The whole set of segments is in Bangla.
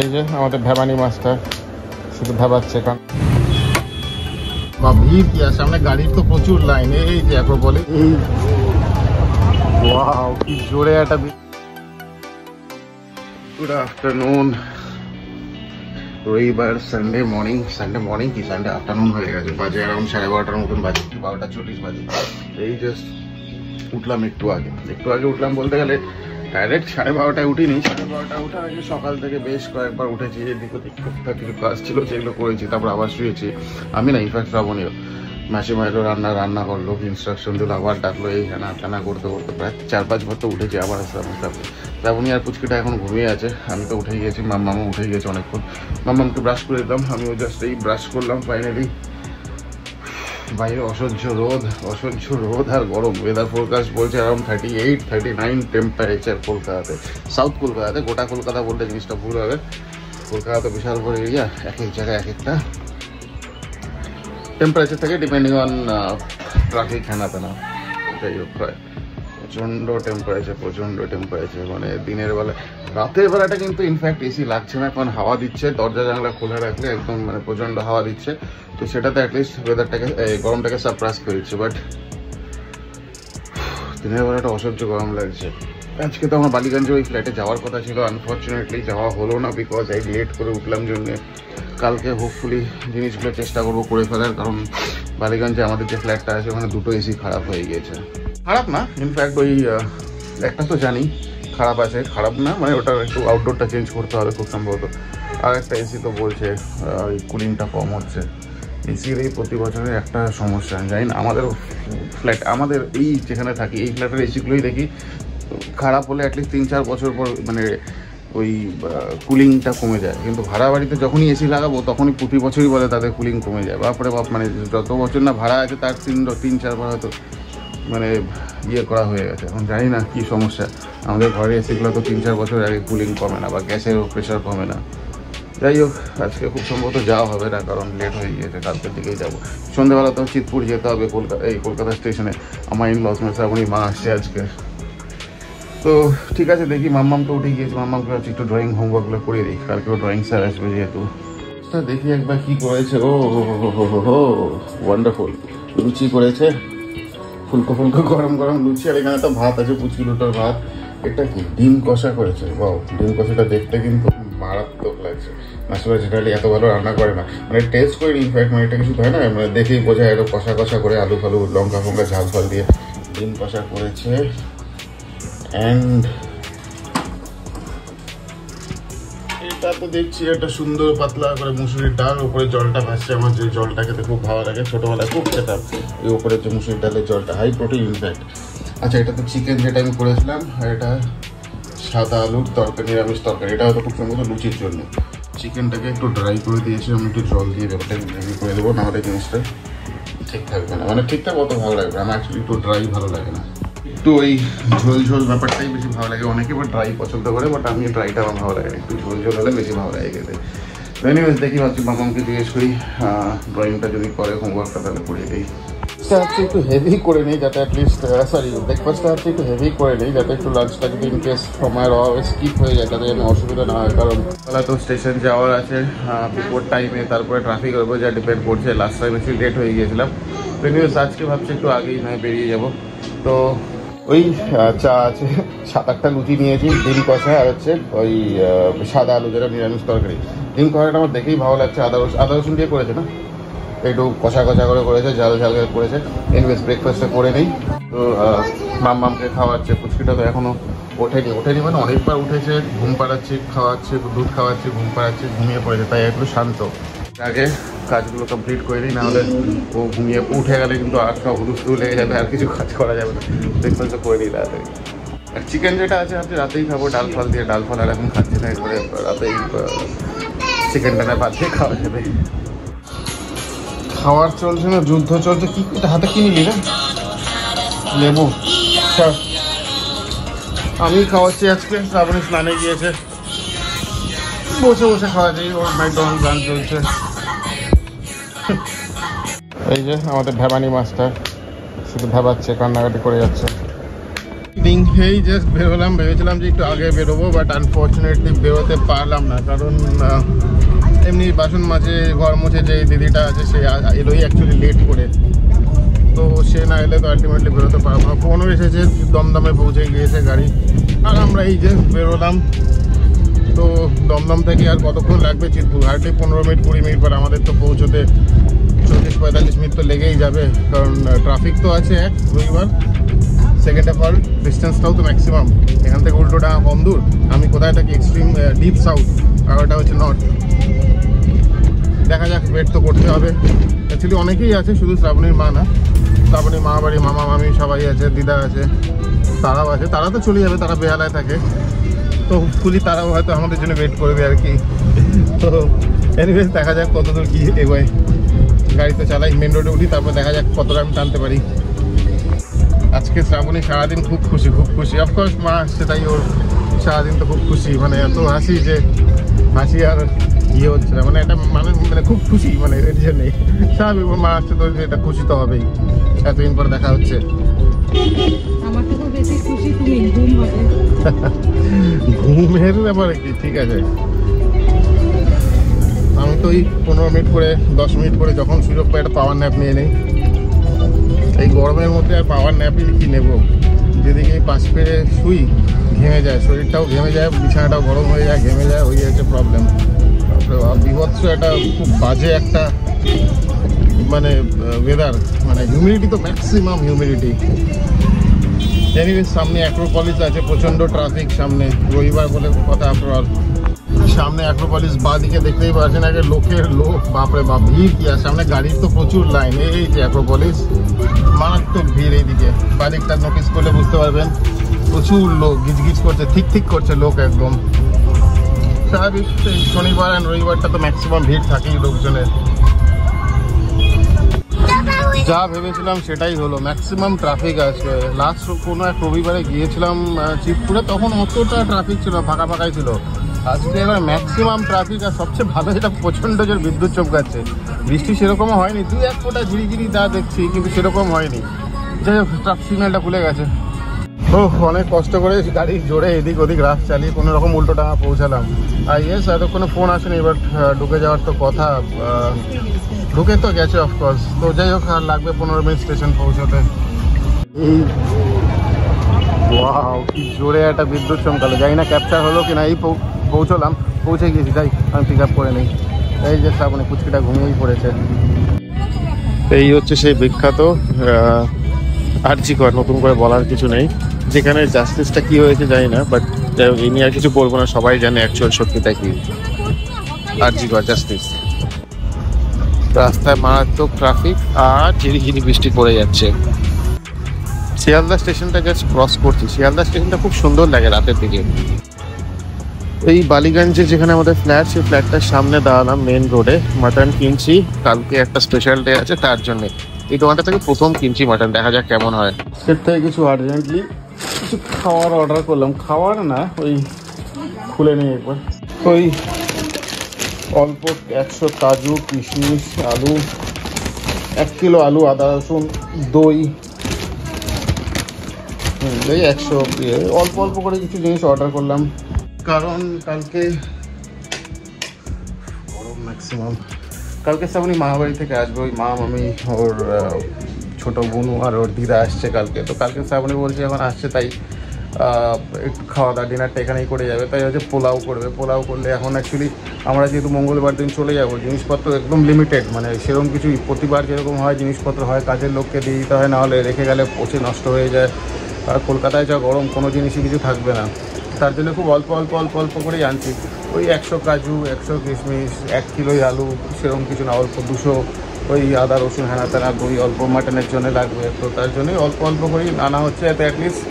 এই যে আমাদের ভ্যাবানি মাস্টার শুধু ভাবাচ্ছে কারণ ভিড় কি আর সামনে গাড়ির তো প্রচুর লাইন। এই যে অ্যাক্রোপলে এই ওয়াও কি জোরে একটা গুড আফটারনুন। রবিবার সানডে মর্নিং কি সানডে আফটারনুন হয়ে গেছে, বাজে অ্যারাউন্ড 12:30টার মতন বাজে, 12:40 বাজে। এই জাস্ট উঠলাম একটু আগে উঠলাম বলতে গেলে ডাইরেক্ট 12:30টায় উঠিনি, 12:30 উঠার আগে সকাল থেকে বেশ কয়েকবার উঠেছি, এদিক ওদিক টুকটাক কিছু কাজ ছিল সেগুলো করেছি, তারপর আবার শুয়েছি। আমি না ইনফ্যাক্ট শ্রাবণীয় মাসিমা এলো রান্না করলো, ইনস্ট্রাকশন দিল, আবার ডাকলো, এই টানা করতে প্রায় 4-5 বার তো উঠেছি। আবার শ্রাবণী আর পুচকিটা এখন ঘুমিয়ে আছে, আমি তো উঠে গিয়েছি, মাম্মামও উঠে গিয়েছে অনেকক্ষণ। মাম্মামকে ব্রাশ করে দিলাম, আমিও জাস্ট এই ব্রাশ করলাম ফাইনালি। বাইরে অসহ্য রোদ আর গরম। ওয়েদার ফোরকাস্ট বলছে অ্যারাউন্ড 38-39 টেম্পারেচার কলকাতাতে, সাউথ কলকাতাতে। গোটা কলকাতা বললে জিনিসটা ভুল হবে, কলকাতা তো বিশাল বড় এরিয়া, এক এক জায়গায় এক একটা টেম্পারেচার থাকে ডিপেন্ডিং অন ট্রাফিক হ্যানা তেনা। যাই হোক প্রচণ্ড টেম্পারেচার মানে দিনের বেলা। রাতের বেলাটা কিন্তু ইনফ্যাক্ট এসি লাগছে না, কারণ হাওয়া দিচ্ছে, দরজা জানলা খোলা রাখলে একদম মানে প্রচণ্ড হাওয়া দিচ্ছে, তো সেটাতে অ্যাটলিস্ট ওয়েদারটাকে গরমটাকে সারপ্রাইজ করে দিচ্ছে। বাট দিনের বেলাটা অসহ্য গরম লাগছে। আজকে তো আমার বালিগঞ্জে ওই ফ্ল্যাটে যাওয়ার কথা ছিল, আনফর্চুনেটলি যাওয়া হলো না, বিকজ এই লেট করে উঠলাম জন্যে। কালকে হোপফুলি জিনিসগুলো চেষ্টা করবো করে ফেলার, কারণ বালিগঞ্জে আমাদের যে ফ্ল্যাটটা আছে ওখানে দুটো এসি খারাপ হয়ে গিয়েছে। খারাপ না, ইনফ্যাক্ট ওই একটা তো জানি খারাপ আছে, খারাপ না মানে ওটা একটু আউটডোরটা চেঞ্জ করতে হবে খুব সম্ভবত। আর একটা এসি তো বলছে ওই কুলিংটা কম হচ্ছে। এসির এই প্রতি বছরের একটা সমস্যা, জানি না আমাদের ফ্ল্যাট, আমাদের এই যেখানে থাকি এই ফ্ল্যাটের এসিগুলোই দেখি খারাপ হলে অ্যাটলিস্ট 3-4 বছর পর মানে ওই কুলিংটা কমে যায়, কিন্তু ভাড়া বাড়িতে যখনই এসি লাগাবো তখনই প্রতি বছরই বলে তাদের কুলিং কমে যায়। বাপরে বাপ, মানে যত বছর না ভাড়া আছে তার 3-4 বার হয়তো মানে ইয়ে করা হয়ে গেছে। এখন জানি না কী সমস্যা, আমাদের ঘরে এসিগুলো তো 3-4 বছর আগে কুলিং কমে না বা গ্যাসেরও প্রেশার কমে না। যাই হোক আজকে খুব সম্ভবত যাওয়া হবে না, কারণ লেট হয়ে গিয়েছে, কালকের দিকেই যাবো। সন্ধ্যেবেলা তো চিতপুর যেতে হবে কলকাতা স্টেশনে, আমার ইনলস শ্রাবণী মা আসছে আজকে। তো ঠিক আছে, দেখি মাম্মাম তো উঠে গিয়েছে, মাম্মামকে হচ্ছে একটু ড্রয়িং হোমওয়ার্কগুলো করিয়ে দিই, কালকেও ড্রয়িং স্যার আসবে যেহেতু। দেখি একবার কি করেছে। ও হো ওয়ান্ডারফুল, লুচি করেছে, ফুলকো গরম লুচি, আর এখানে তো ভাত আছে, পুচকি দুটোর ভাত। এটা কি ডিম কষা করেছে, বাও, ডিম কষাটা দেখতে কিন্তু মারাত্মক লাগছে। মাসিমা জেনারেলি এত ভালো রান্না করে না, মানে টেস্ট করে ইনফ্যাক্ট মানে এটা কিছু হয় না, মানে দেখেই বোঝা একটু কষা করে আলু ফালু লঙ্কা ফঙ্কা ঝাল ফাল দিয়ে ডিম কষা করেছে। অ্যান্ড এটা তো দেখছি একটা সুন্দর পাতলা করে মুসুরির ডাল, উপরে জলটা ভাসছে, আমার যে জলটা খেতে খুব ভালো লাগে, ছোটোবেলায় খুব খেতাম এই উপরে যে মুসুরির ডালের জলটা, হাই প্রোটিন ইনফ্যাক্ট। আচ্ছা, এটা তো চিকেন যেটা আমি করেছিলাম, আর এটা সাদা আলুর তরকারি, নিরামিষ তরকারি, এটা হয়তো খুব সম্ভবত লুচির জন্য। চিকেনটাকে একটু ড্রাই করে দিয়েছি, আমি একটু জল দিয়ে ব্যাপারটাকে গ্রেভি করে দেবো, নাহলে জিনিসটা ঠিক থাকবে না, মানে ঠিকঠাক অত ভালো লাগবে আমার, অ্যাকচুয়ালি একটু ড্রাই ভালো লাগে না, একটু ওই ঝোল ব্যাপারটাই বেশি ভালো লাগে। অনেকে বা ড্রাই পছন্দ করে, বাট আমি ড্রাইটা আমার ভালো লাগে, একটু ঝোল হলে বেশি ভালো লাগে খেতে। এনিওয়েজ দেখি ভাবছি মামাকে জিজ্ঞেস করি ড্রয়িংটা যদি করে হোমওয়ার্কটা তাহলে করিয়ে দিই। একটু হেভি করে নিই যাতে অ্যাটলিস্ট ব্রেকফাস্টটা একটু হেভি করে নিই যাতে একটু লাঞ্চটা যদি ইনকেস সময়ের অভাবে স্কিপ হয়ে যায় তাতে যেন অসুবিধা না হয়, কারণ বেলা তো স্টেশন যাওয়ার আছে বিফোর টাইমে, তারপরে ট্রাফিকের উপর যা ডিপেন্ড করছে। লাস্ট টাইম একটু লেট হয়ে গিয়েছিলাম, এনিওয়েজ আজকে ভাবছি একটু আগেই নয় বেরিয়ে যাব। তো ওই চা আছে, 7-8টা লুচি নিয়েছি, ডিম কষা আর হচ্ছে ওই সাদা আলু যেটা নিরামিষ তরকারি। ডিম কষাটা আমার দেখেই ভালো লাগছে, আদা রসুন দিয়ে করেছে না, একটু কষা করে করেছে, ঝাল করেছে। এনিওয়েজ ব্রেকফাস্টটা করে নেই। তো মামকে খাওয়াচ্ছে, পুচকিটা তো এখনও ওঠেনি মানে অনেকবার উঠেছে, ঘুম পাড়াচ্ছি, খাওয়াচ্ছে, দুধ খাওয়াচ্ছি, ঘুম পাড়াচ্ছি, ঘুমিয়ে পড়েছে, তাই একটু শান্ত। আগে কাজগুলো কমপ্লিট করে দিই, নাহলে ও ঘুমিয়ে উঠে গেলে কিন্তু আর সব হুলুস্থুল লেগে যাবে, আর কিছু কাজ করা যাবে না। ব্রেকফাস্টটা করে নিই তাড়াতাড়ি। আর চিকেন যেটা আছে আপনি রাতেই খাবো, ডাল ফাল আর এখন খাচ্ছি না, একবারে রাতেই চিকেনটা না বাদ দিয়ে খাওয়া যাবে। খাওয়ার চলছে না, যুদ্ধ চলছে। কি হাতে কি নিলি রে? লেবু। আমি খাওয়াচ্ছি আজকে, শ্রাবণী স্নানে গিয়েছে, বসে খাওয়াচ্ছি, ওর ম্যাকডোনাল্ড গান চলছে। এই যে আমাদের ভ্যাবানি মাস্টার শুধু ভাবাচ্ছে, কান্নাকাটি করে যাচ্ছে। এই জাস্ট বেরোলাম, ভেবেছিলাম যে একটু আগে বেরোবো, বাট আনফর্চুনেটলি বেরোতে পারলাম না, কারণ এমনি বাসন মাঝে ঘর মুছে যে দিদিটা আছে সে এলোই অ্যাকচুয়ালি লেট করে, তো সে না এলে তো আলটিমেটলি বেরোতে পারবো না। ফোনও এসেছে, দমদমে পৌঁছে গিয়েছে গাড়ি, আর আমরা এই জাস্ট বেরোলাম। তো দমদম থেকে আর কতক্ষণ লাগবে চিতপুর? হার্ডলি 15 মিনিট 20 মিনিট পর আমাদের তো পৌঁছতে 40-45 মিনিট তো লেগেই যাবে, কারণ ট্রাফিক তো আছে এক রবিবার। সেকেন্ড অফ অল ডিস্টেন্সটাও তো ম্যাক্সিমাম, এখান থেকে উল্টোটা কম দূর। আমি কোথায় থাকি এক্সট্রিম ডিপ সাউথ, আর ওটা হচ্ছে নর্থ। দেখা যাক, ওয়েট তো করতে হবে। অ্যাকচুয়ালি অনেকেই আছে, শুধু শ্রাবণীর মা না, শ্রাবণীর মা বাড়ি, মামা মামি সবাই আছে, দিদা আছে, তারাও আছে। তারা তো চলে যাবে, তারা বেহালায় থাকে, তো হোপফুলি তারাও হয়তো আমাদের জন্য ওয়েট করবে আর কি। তো এনিওয়েজ দেখা যাক কতদূর কি এগোয়। গাড়ি তো চালাই, মেন রোডে উঠি, তারপর দেখা যাক কতটা আমি টানতে পারি। আজকে শ্রাবণী সারাদিন খুব খুশি, খুব খুশি। অফকোর্স মা আসছে, তাই ওর সারাদিন তো খুব খুশি, মানে এত হাসি যে হাসি আর ইয়ে হচ্ছে না, মানে এটা মানে খুব খুশি, মানে এর জন্যই স্বাভাবিক। মা আসছে তো এটা খুশি তো হবেই, এতদিন পর দেখা হচ্ছে। আমার থেকে বেশি খুশি তুমি, ঘুম হবে। ঘুমের ব্যাপারে কি, ঠিক আছে। আমি তো ওই 15 মিনিট করে 10 মিনিট করে যখন সুযোগ পাই একটা পাওয়ার ন্যাপ নিয়ে নেই। এই গরমের মধ্যে আর পাওয়ার ন্যাপই কি নেবো? যেদিকে পাশ পেরে শুই ঘেমে যায়, শরীরটাও ঘেমে যায়, বিছানাটাও গরম হয়ে যায়, ঘেমে যায়, ওই হচ্ছে প্রবলেম। বিভৎস একটা খুব বাজে একটা মানে ওয়েদার, মানে হিউমিডিটি তো ম্যাক্সিমাম হিউমিডিটি। এনিওয়েজ সামনে অ্যাক্রোপলিস আছে, প্রচণ্ড ট্রাফিক সামনে, রবিবার বলে কথা। আপনার সামনে অ্যাক্রোপলিস, বাঁ দিকে দেখতেই পাচ্ছেন আগে লোকের লোক, বাপরে বাপ ভিড় কি, আর সামনে গাড়ির তো প্রচুর লাইন। এই যে অ্যাক্রোপলিস, মারাত্মক ভিড় এইদিকে। বাদিকটা নোটিস করলে বুঝতে পারবেন, প্রচুর লোক গিজগিজ করছে, ঠিক ঠিক করছে লোক একদম স্বাভাবিক। শনিবার আর রবিবারটা তো ম্যাক্সিমাম ভিড় থাকেই লোকজনের। যা ভেবেছিলাম সেটাই হলো, ম্যাক্সিমাম ট্রাফিক আছে। লাস্ট কোনো এক রবিবারে গিয়েছিলাম চিতপুরে, তখন অতটা ট্রাফিক ছিল, ফাঁকা ফাঁকাই ছিল। আজকে এবার ম্যাক্সিমাম ট্রাফিক, আর সবচেয়ে ভালো যেটা প্রচণ্ড জোর বিদ্যুৎ চমকাচ্ছে। বৃষ্টি সেরকমও হয়নি, 2-1 ফোঁটা ঝিরিঝিরি যা দেখছি, কিন্তু সেরকম হয়নি। যাই হোক, ট্রাফিক সিগন্যালটা খুলে গেছে। ও অনেক কষ্ট করে গাড়ি জোরে এদিক ওদিক রাস চালিয়ে কোনো রকম উল্টোডাঙা পৌঁছালাম। আর ইয়েস, এতক্ষণে ফোন আসেনি, এবার ঢুকে যাওয়ার তো কথা, ঢুকে তো গেছে অফকোর্স। তো যাই হোক, আর লাগবে 15 মিনিট স্টেশন পৌঁছতে। ওয়াও, কি জোরে একটা বিদ্যুৎ চমকালো, জানি না ক্যাপচার হলো কি না। এই পৌঁছলাম, পৌঁছে গিয়েছি, যাই আমি পিক আপ করে নিই। এই যে শ্রাবণী কুচকিটা ঘুমিয়েই পড়েছে। এই হচ্ছে সেই বিখ্যাত আরজি কর, নতুন করে বলার কিছু নেই। যেখানে জাস্টিসটা কি হয়েছে জানি না, বাট যাই হোক, এই নিয়ে আর কিছু বলবো না, সবাই জানে অ্যাকচুয়াল সত্যিটা কি। আরজি কর জাস্টিস। রাস্তায় মারাত্মক ট্রাফিক আর ঝিরিঝিরি বৃষ্টি পড়ে যাচ্ছে। শিয়ালদা স্টেশনটা জাস্ট ক্রস করছি। শিয়ালদা স্টেশনটা খুব সুন্দর লাগে রাতের দিকে। এই বালিগঞ্জে যেখানে আমাদের ফ্ল্যাট, সেই ফ্ল্যাটটার সামনে দাঁড়ালাম মেন রোডে। মাটন কিনছি, কালকে একটা স্পেশাল ডে আছে তার জন্য। এই দোকানটা থেকে প্রথম কিনছি মাটন, দেখা যাক কেমন হয়। সেট থেকে কিছু আর্জেন্টলি কিছু খাওয়ার অর্ডার করলাম, খাওয়ার না ওই খুলে নিই একবার। ওই অল্প 100 কাজু, কিশমিশ, আলু, 1 কিলো আলু, আদা রসুন, দই, এই 100 অল্প অল্প করে কিছু জিনিস অর্ডার করলাম, কারণ কালকে গরম ম্যাক্সিমাম। কালকে শ্রাবণী মা বাড়ি থেকে আসবে, ওই মা মামি ওর ছোটো বোনু আর ওর দিদা আসছে কালকে। তো কালকে শ্রাবণী বলছে এখন আসছে, তাই একটু খাওয়া দাওয়া ডিনারটা এখানেই করে যাবে। তাই হচ্ছে পোলাও করবে। পোলাও করলে এখন অ্যাকচুয়ালি আমরা যেহেতু মঙ্গলবার দিন চলে যাব, জিনিসপত্র একদম লিমিটেড, মানে সেরকম কিছু প্রতিবার যেরকম হয় জিনিসপত্র হয় কাজের লোককে দিয়ে দিতে হয়, নাহলে রেখে গেলে পচে নষ্ট হয়ে যায়। আর কলকাতায় যা গরম, কোনো জিনিসই কিছু থাকবে না, তার জন্য খুব অল্প অল্প অল্প অল্প করেই আনছি। ওই 100 কাজু, 100 কিশমিশ, 1 কিলোই আলু, সেরকম কিছু না, অল্প 200 ওই আদা রসুন হ্যানা তেনা, দই অল্প মাটনের জন্য লাগবে। তো তার জন্যই অল্প অল্প করেই আনা হচ্ছে, এতে অ্যাটলিস্ট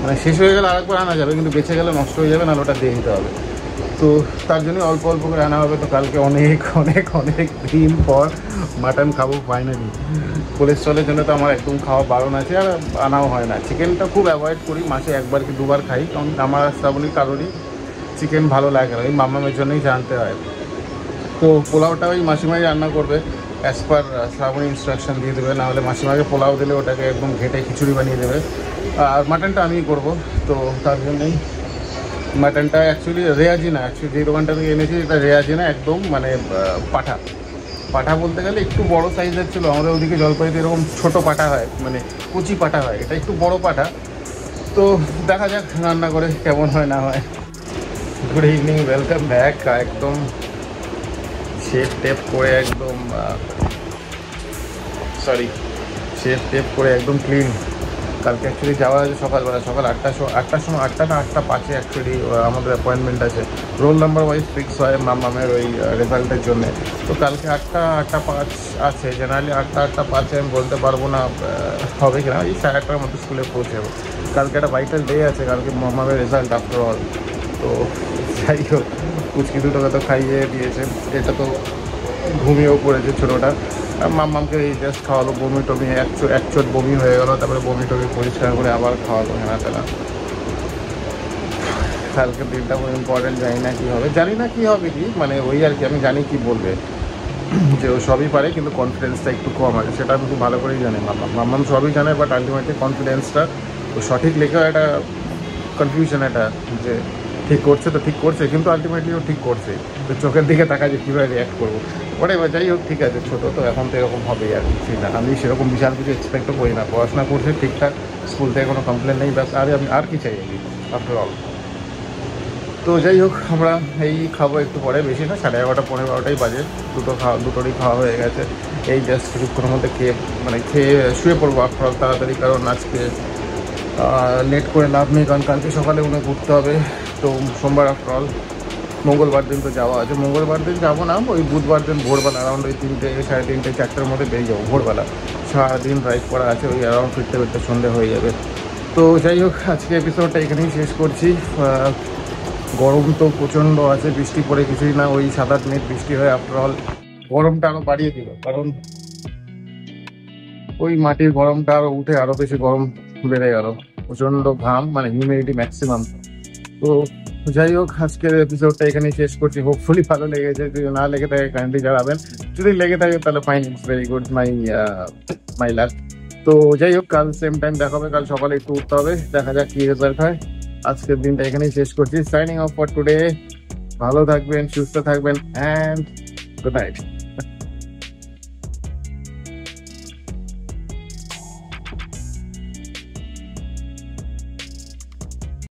মানে শেষ হয়ে গেলে আরেকবার আনা যাবে, কিন্তু বেঁচে গেলে নষ্ট হয়ে যাবে, নাহলে ওটা দিয়ে দিতে হবে। তো তার জন্যই অল্প অল্প করে আনা হবে। তো কালকে অনেক অনেক অনেক দিন পর মাটন খাবো ফাইনালি। কোলেস্ট্রলের জন্য তো আমার একদম খাওয়া বারণ আছে, আর আনাও হয় না। চিকেনটা খুব অ্যাভয়েড করি, মাসে 1বার কি 2বার খাই, কারণ আমার শ্রাবণীর কারোরই চিকেন ভালো লাগে না, ওই মামামের জন্যই জানতে হয়। তো পোলাওটা ওই মাসিমাই রান্না করবে, অ্যাজ পার শ্রাবণী ইনস্ট্রাকশন দিয়ে দেবে, নাহলে মাসিমাকে পোলাও দিলে ওটাকে একদম ঘেটে খিচুড়ি বানিয়ে দেবে। আর মাটনটা আমিই করবো, তো তার জন্যই মাটনটা অ্যাকচুয়ালি রেয়াজি না, অ্যাকচুয়ালি যে দোকানটা থেকে এনেছি এটা রেয়াজি না, একদম মানে পাঠা। পাঠা বলতে গেলে একটু বড় সাইজের ছিল, আমাদের ওদিকে জলপাইতে এরকম ছোট পাঠা হয়, মানে কুচি পাঠা হয়, এটা একটু বড় পাঠা। তো দেখা যাক রান্না করে কেমন হয় না হয়। Good evening, welcome back. একদম শেপ টেপ করে একদম শেপ করে একদম ক্লিন। কালকে অ্যাকচুয়ালি যাওয়া আছে সকালবেলা, সকাল 8টার সময়, 8টা না 8টা 5-এ অ্যাকচুয়ালি আমাদের অ্যাপয়েন্টমেন্ট আছে। রোল নাম্বার ওয়াইজ ফিক্স হয় মামের ওই রেজাল্টের জন্য। তো কালকে 8টা 5 আছে, জেনারেলি 8টা 5 আমি বলতে পারবো না হবে কিনা, এই 8:30টার মধ্যে স্কুলে পৌঁছে যাবো। কালকে একটা ভাইটাল ডে আছে, কালকে মামের রেজাল্ট আফটার অল। তো যাই হোক, কুচকি দুটোকে তো খাইয়ে দিয়েছে, এটা তো ঘুমিয়েও পড়েছে ছোটোটা। মামকে এই জাস্ট খাওয়ালো, বমি টমি এক চোট বমি হয়ে গেলো, তারপরে বমি টমি পরিষ্কার করে আবার খাওয়ালো হেনা তেনা। কালকের দিনটা খুব ইম্পর্টেন্ট, জানি না কী হবে কি মানে ওই আর কি। আমি জানি কি বলবে, যে ও সবই পারে কিন্তু কনফিডেন্সটা একটু কম আছে, সেটা আমি খুব ভালো করেই জানি। মাম্মাম সবই জানে, বাট আলটিমেটলি কনফিডেন্সটা ও সঠিক লেখা একটা কনফিউশন, এটা যে ঠিক করছে তো ঠিক করছে, কিন্তু আলটিমেটলি ও ঠিক করছে। তো চোখের দিকে তাকা যে কীভাবে রিঅ্যাক্ট করবো, ওটাই যাই হোক ঠিক আছে। ছোটো তো এখন তো এরকম হবেই আর কিছুই না। আমি সেরকম বিশাল কিছু এক্সপেক্টও করি না, পড়াশোনা করছে ঠিকঠাক, স্কুল থেকে কোনো কমপ্লেন নেই, ব্যাস। আমি আর কি চাই আফটার অল। তো যাই হোক, আমরা এই খাবো একটু পরে, বেশি না, 11:30 12টাই বাজে। দুটোরই খাওয়া হয়ে গেছে। এই জাস্ট কিছুক্ষণের মধ্যে খেয়ে শুয়ে পড়বো আফটার অল তাড়াতাড়ি, কারণ আজকে লেট করে লাভ নেই, কারণ কালকে সকালে উঠে ঘুরতে হবে। তো সোমবার আফটার অল, মঙ্গলবার দিন তো যাওয়া আছে। মঙ্গলবার দিন যাবো না, ওই বুধবার দিন ভোরবেলা অ্যারাউন্ড ওই 3টে 3:30 4টার মধ্যে বেরিয়ে যাবো ভোরবেলা। সারাদিন ড্রাইভ করা আছে, ওই অ্যারাউন্ড ফিরতে সন্ধে হয়ে যাবে। তো যাই হোক, আজকে এপিসোডটা এখানেই শেষ করছি। গরম তো প্রচণ্ড আছে, বৃষ্টি পড়ে কিছুই না, ওই 7-8 মিনিট বৃষ্টি হয়, আফটার অল গরমটা আরও বাড়িয়ে দিল, কারণ ওই মাটির গরমটা আরও উঠে আরও বেশি গরম বেড়ে গেল। প্রচণ্ড ঘাম, মানে হিউমিডিটি ম্যাক্সিমাম। তো যাই হোক, আজকের এপিসোডটা এখানেই শেষ করছি। হোপফুলি ভালো লেগেছে, যদি না লেগে থাকে কাইন্ডলি জানাবেন, যদি লেগে থাকে তাহলে ফাইন, ইটস ভেরি গুড, মাই লাক। তো যাই হোক, কাল সেম টাইম দেখা হবে, কাল সকালে একটু উঠতে হবে, দেখা যাক কি রেজাল্ট হয়। আজকের দিনটা এখানেই শেষ করছি, সাইনিং অফ ফর টুডে। ভালো থাকবেন, সুস্থ থাকবেন, অ্যান্ড গুড নাইট।